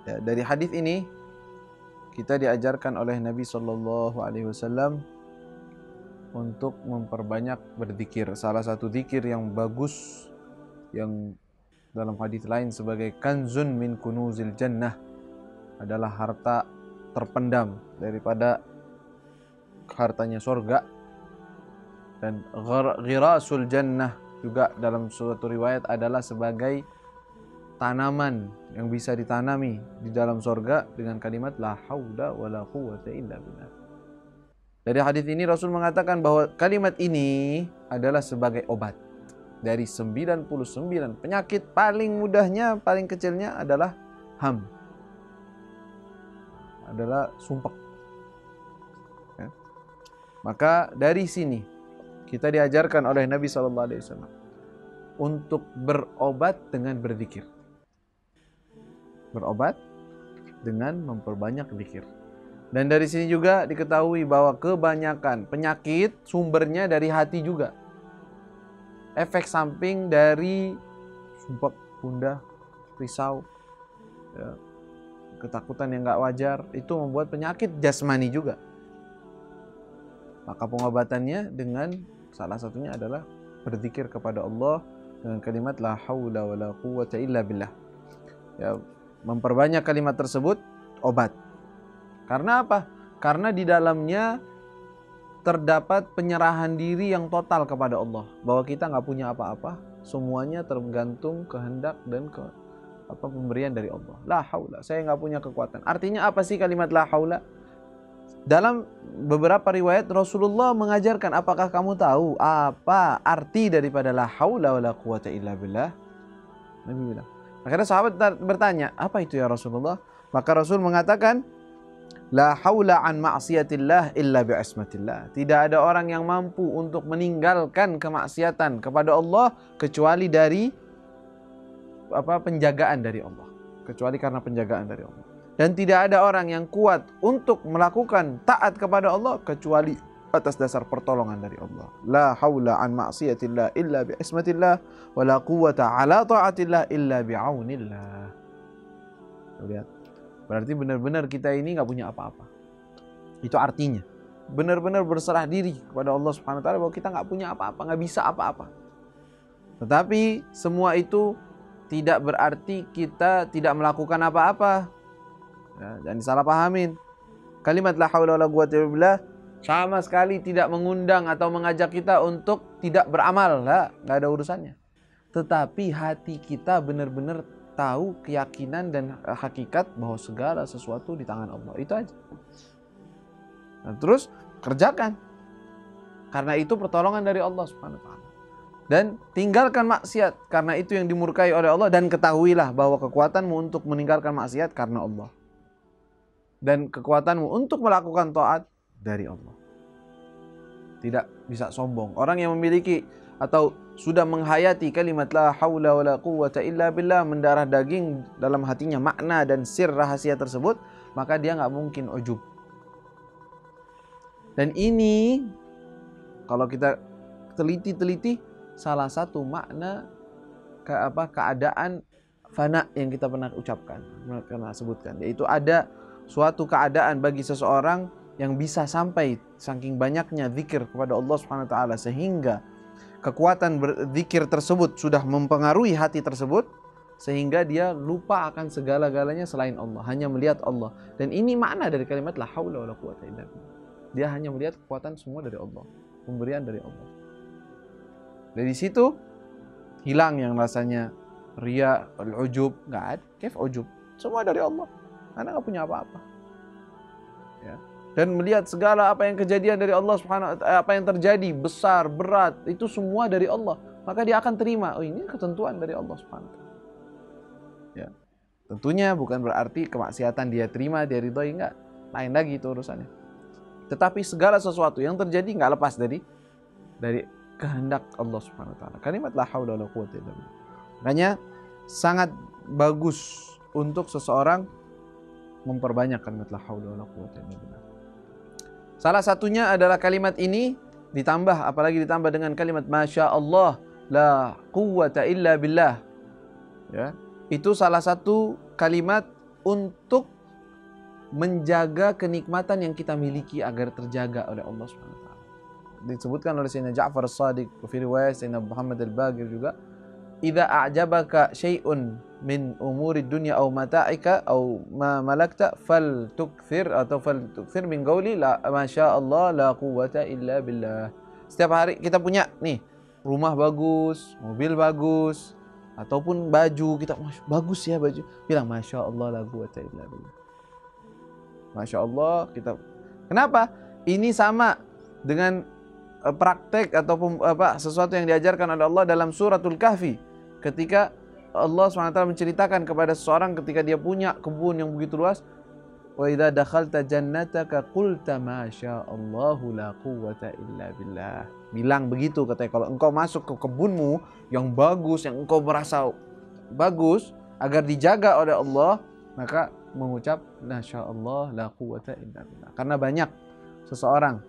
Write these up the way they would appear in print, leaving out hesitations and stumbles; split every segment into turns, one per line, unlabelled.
Ya, dari hadis ini kita diajarkan oleh Nabi Shallallahu Alaihi Wasallam untuk memperbanyak berzikir. Salah satu zikir yang bagus yang dalam hadis lain sebagai kanzun min kunuzil jannah adalah harta terpendam daripada hartanya surga, dan ghirasul jannah juga dalam suatu riwayat adalah sebagai tanaman yang bisa ditanami di dalam surga dengan kalimat la haula wala quwwata illa billah. Dari hadis ini Rasul mengatakan bahwa kalimat ini adalah sebagai obat dari 99 penyakit. Paling mudahnya, paling kecilnya adalah ham, adalah sumpek. Ya. Maka dari sini kita diajarkan oleh Nabi SAW untuk berobat dengan berzikir. Berobat dengan memperbanyak zikir. Dan dari sini juga diketahui bahwa kebanyakan penyakit sumbernya dari hati juga. Efek samping dari sumpek, gundah, risau, ya, ketakutan yang gak wajar, itu membuat penyakit jasmani juga. Maka pengobatannya dengan salah satunya adalah berzikir kepada Allah dengan kalimat la haula wala quwwata illa billah. Ya, memperbanyak kalimat tersebut obat. Karena apa? Karena di dalamnya terdapat penyerahan diri yang total kepada Allah, bahwa kita nggak punya apa-apa, semuanya tergantung kehendak dan pemberian dari Allah. La haula, saya nggak punya kekuatan. Artinya apa sih kalimat la haula? Dalam beberapa riwayat Rasulullah mengajarkan, apakah kamu tahu apa arti daripada la haula wala quwwata illa billah? Nabi bilang. Akhirnya sahabat bertanya, apa itu ya Rasulullah? Maka Rasul mengatakan, la haula an ma'siyatillah illa bi'ismatillah. Tidak ada orang yang mampu untuk meninggalkan kemaksiatan kepada Allah kecuali dari penjagaan dari Allah. Kecuali karena penjagaan dari Allah. Dan tidak ada orang yang kuat untuk melakukan taat kepada Allah kecuali atas dasar pertolongan dari Allah. La haula an ma'siyatillah illa bi'ismatillah wa la quwwata ala ta'atillah illa bi'aunillah. Lihat. Berarti benar-benar kita ini nggak punya apa-apa. Itu artinya benar-benar berserah diri kepada Allah Subhanahu wa taala bahwa kita nggak punya apa-apa, nggak bisa apa-apa. Tetapi semua itu tidak berarti kita tidak melakukan apa-apa. Ya, jangan disalahpahamin. Kalimat la haula wala quwwata illa billah sama sekali tidak mengundang atau mengajak kita untuk tidak beramal, nggak ada urusannya. Tetapi hati kita benar-benar tahu keyakinan dan hakikat bahwa segala sesuatu di tangan Allah. Itu aja. Nah, terus kerjakan. Karena itu pertolongan dari Allah Subhanahu wa taala. Dan tinggalkan maksiat karena itu yang dimurkai oleh Allah, dan ketahuilah bahwa kekuatanmu untuk meninggalkan maksiat karena Allah. Dan kekuatanmu untuk melakukan taat dari Allah. Tidak bisa sombong. Orang yang memiliki atau sudah menghayati kalimat la haula wala quwwata illa billah mendarah daging dalam hatinya makna dan sir rahasia tersebut, maka dia nggak mungkin ujub. Dan ini kalau kita teliti salah satu makna keadaan fana yang kita pernah ucapkan, pernah sebutkan, yaitu ada suatu keadaan bagi seseorang yang bisa sampai saking banyaknya zikir kepada Allah Subhanahu wa taala sehingga kekuatan berzikir tersebut sudah mempengaruhi hati tersebut sehingga dia lupa akan segala-galanya selain Allah, hanya melihat Allah. Dan ini makna dari kalimat la haula wala quwwata illa billah. Dia hanya melihat kekuatan semua dari Allah, pemberian dari Allah. Dari situ hilang yang rasanya riya, al-ujub, enggak ada. Kaif ujub? Semua dari Allah. Karena enggak punya apa-apa. Ya. Dan melihat segala apa yang kejadian dari Allah Subhanahu wa taala, apa yang terjadi besar, berat, itu semua dari Allah. Maka dia akan terima, oh ini ketentuan dari Allah Subhanahu wa taala. Ya. Tentunya bukan berarti kemaksiatan dia terima, dia ridhoi, enggak. Lain lagi itu urusannya. Tetapi segala sesuatu yang terjadi enggak lepas dari kehendak Allah Subhanahu wa taala. Kalimat la haula wala quwwata illa billah. Makanya sangat bagus untuk seseorang memperbanyak kalimat la haula wala quwwata illa billah. Salah satunya adalah kalimat ini apalagi ditambah dengan kalimat masya Allah la quwwata illa billah. Ya, itu salah satu kalimat untuk menjaga kenikmatan yang kita miliki agar terjaga oleh Allah Subhanahu wa taala. Disebutkan oleh Sayyidina Ja'far As-Shadiq, fi riwayat Sayyidina Muhammad Al-Baqir juga, "Idza a'jabaka syai'un min umuri dunya aw mata'ika aw ma malakta faltukthir min qawli la masyaallah la quwwata illa billah." Setiap hari kita punya nih rumah bagus, mobil bagus, ataupun baju kita bagus ya baju, bilang masya Allah la quwwata illa billah. Masya Allah kita. Kenapa? Ini sama dengan praktek ataupun sesuatu yang diajarkan oleh Allah dalam suratul Kahfi, ketika Allah SWT menceritakan kepada seseorang ketika dia punya kebun yang begitu luas, wa idza dakhalta jannataka qulta masya Allahu la quwwata illa billah. Bilang begitu katanya, kalau engkau masuk ke kebunmu yang bagus, yang engkau merasa bagus agar dijaga oleh Allah, maka mengucap masya Allah la quwwata illa billah. Karena banyak seseorang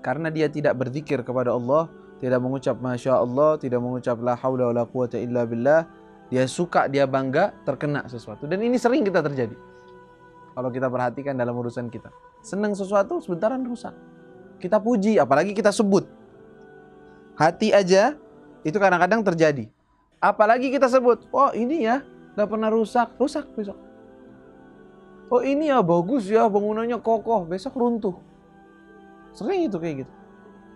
karena dia tidak berzikir kepada Allah, tidak mengucap masya Allah, tidak mengucap la haula wala quwwata illa billah, dia suka, dia bangga, terkena sesuatu. Dan ini sering kita terjadi. Kalau kita perhatikan dalam urusan kita, senang sesuatu sebentaran rusak. Kita puji, apalagi kita sebut. Hati aja itu kadang-kadang terjadi. Apalagi kita sebut, oh ini ya gak pernah rusak besok. Oh ini ya bagus ya, bangunannya kokoh, besok runtuh. Sering itu kayak gitu.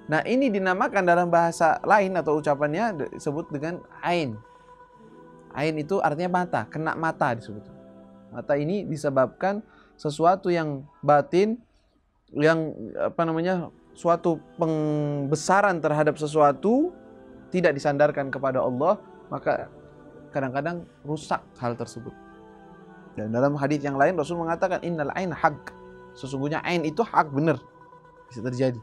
Nah ini dinamakan dalam bahasa lain atau ucapannya disebut dengan ain. Ain itu artinya mata, kena mata disebut. Mata ini disebabkan sesuatu yang batin, yang suatu pembesaran terhadap sesuatu tidak disandarkan kepada Allah, maka kadang-kadang rusak hal tersebut. Dan dalam hadis yang lain Rasul mengatakan innal ain haq. Sesungguhnya ain itu hak, benar. Bisa terjadi.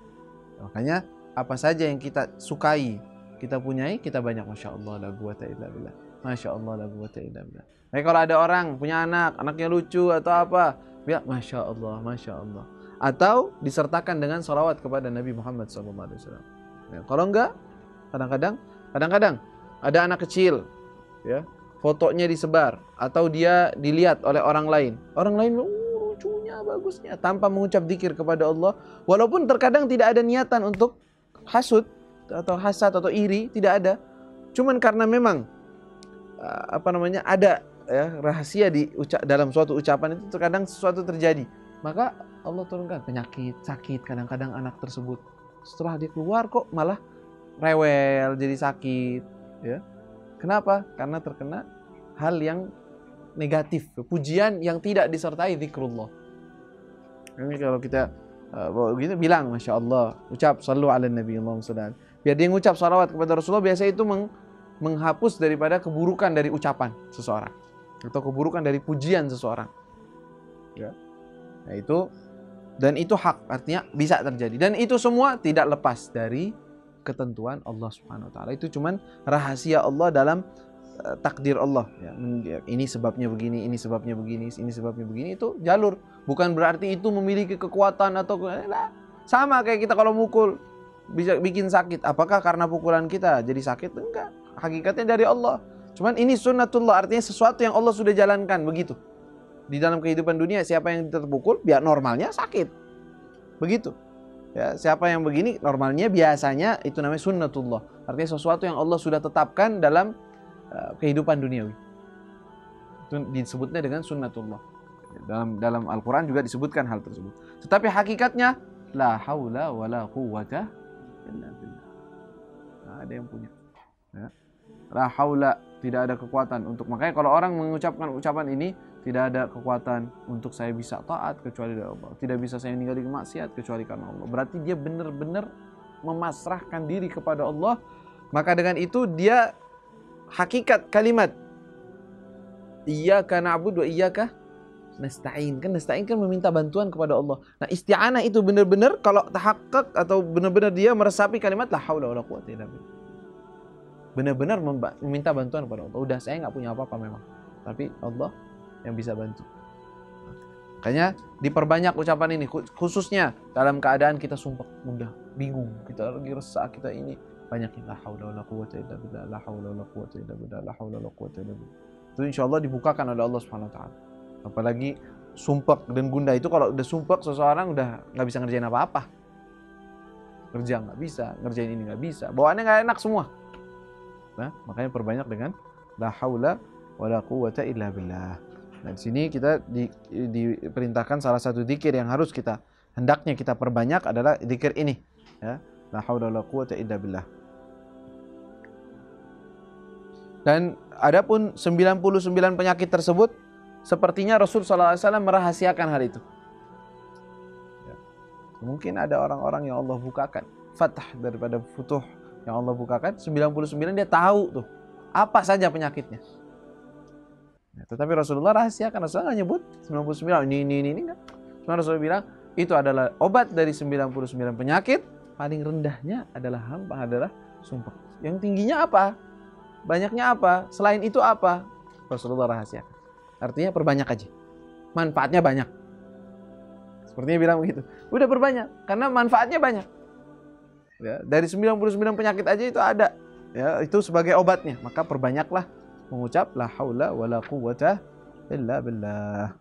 Makanya apa saja yang kita sukai, kita punyai, kita banyak masya Allah la quwwata illa billah. Masya Allah la quwwata illa billah. Nah, kalau ada orang punya anak, anaknya lucu atau apa, bilang masya Allah, masya Allah. Atau disertakan dengan salawat kepada Nabi Muhammad SAW. Ya, kalau enggak, kadang-kadang ada anak kecil, ya, fotonya disebar atau dia dilihat oleh orang lain. Orang lain lucunya, bagusnya, tanpa mengucap zikir kepada Allah. Walaupun terkadang tidak ada niatan untuk hasud atau hasad atau iri, tidak ada. Cuman karena memang ada ya, rahasia dalam suatu ucapan itu, terkadang sesuatu terjadi. Maka Allah turunkan penyakit, sakit kadang-kadang anak tersebut. Setelah dia keluar kok malah rewel, jadi sakit, ya. Kenapa? Karena terkena hal yang negatif, pujian yang tidak disertai zikrullah. Ini kalau kita begitu bilang masya Allah, ucap sallu ala nabi Allahumma salli. Biar dia mengucap salawat kepada Rasulullah, biasa itu menghapus daripada keburukan dari ucapan seseorang atau keburukan dari pujian seseorang. Ya. Nah itu, dan itu hak, artinya bisa terjadi. Dan itu semua tidak lepas dari ketentuan Allah Subhanahu wa taala. Itu cuman rahasia Allah dalam takdir Allah. Ya, ini sebabnya begini, ini sebabnya begini, ini sebabnya begini, itu jalur. Bukan berarti itu memiliki kekuatan atau sama kayak kita kalau mukul bisa bikin sakit. Apakah karena pukulan kita jadi sakit? Enggak. Hakikatnya dari Allah. Cuman ini sunnatullah, artinya sesuatu yang Allah sudah jalankan begitu. Di dalam kehidupan dunia, siapa yang terpukul, biar normalnya sakit. Begitu. Ya, siapa yang begini, normalnya biasanya itu namanya sunnatullah. Artinya sesuatu yang Allah sudah tetapkan dalam kehidupan duniawi. Itu disebutnya dengan sunnatullah. Dalam Al-Quran juga disebutkan hal tersebut. Tetapi hakikatnya la haula wala quwwata illa billah. Nah, ada yang punya. Ya. La haula, tidak ada kekuatan untuk, makanya kalau orang mengucapkan ucapan ini, tidak ada kekuatan untuk saya bisa taat kecuali dari Allah. Tidak bisa saya meninggalkan maksiat kecuali karena Allah. Berarti dia benar-benar memasrahkan diri kepada Allah. Maka dengan itu dia hakikat kalimat iyyaka na'budu wa iyyaka nasta'in. Kan nasta'in kan meminta bantuan kepada Allah. Nah, isti'anah itu benar-benar kalau tahakkuk atau benar-benar dia meresapi kalimat la haula wala quwwata illa billah. Benar-benar meminta bantuan kepada Allah. Udah, saya nggak punya apa-apa memang, tapi Allah yang bisa bantu. Makanya diperbanyak ucapan ini, khususnya dalam keadaan kita sumpah mudah, bingung, kita lagi resah, kita ini, banyakin la haula wala quwwata illa billah, la haula wala quwwata illa billah, la haula wala quwwata illa billah. Itu insyaallah dibukakan oleh Allah Subhanahu wa taala. Apalagi sumpek dan gundah itu, kalau udah sumpek seseorang udah nggak bisa ngerjain apa-apa. Kerja nggak bisa, ngerjain ini nggak bisa, bawaannya nggak enak semua. Nah, makanya perbanyak dengan la haula wala quwwata illa billah. Nah, di sini kita diperintahkan salah satu zikir yang harus kita hendaknya kita perbanyak adalah zikir ini, ya. La haula wala quwwata illa billah. Dan adapun 99 penyakit tersebut, sepertinya Rasul SAW merahasiakan hal itu. Ya. Mungkin ada orang-orang yang Allah bukakan fatah daripada futuh yang Allah bukakan, 99 dia tahu tuh apa saja penyakitnya. Ya, tetapi Rasulullah rahasiakan, Rasulullah nggak nyebut 99 ini enggak. Cuma Rasulullah bilang itu adalah obat dari 99 penyakit, paling rendahnya adalah sumpah. Yang tingginya apa? Banyaknya apa? Selain itu apa? Rasulullah rahasiakan. Artinya perbanyak aja. Manfaatnya banyak. Sepertinya bilang begitu. Udah perbanyak karena manfaatnya banyak. Ya, dari 99 penyakit aja itu ada. Ya, itu sebagai obatnya. Maka perbanyaklah mengucap la haula wala quwwata illa billah.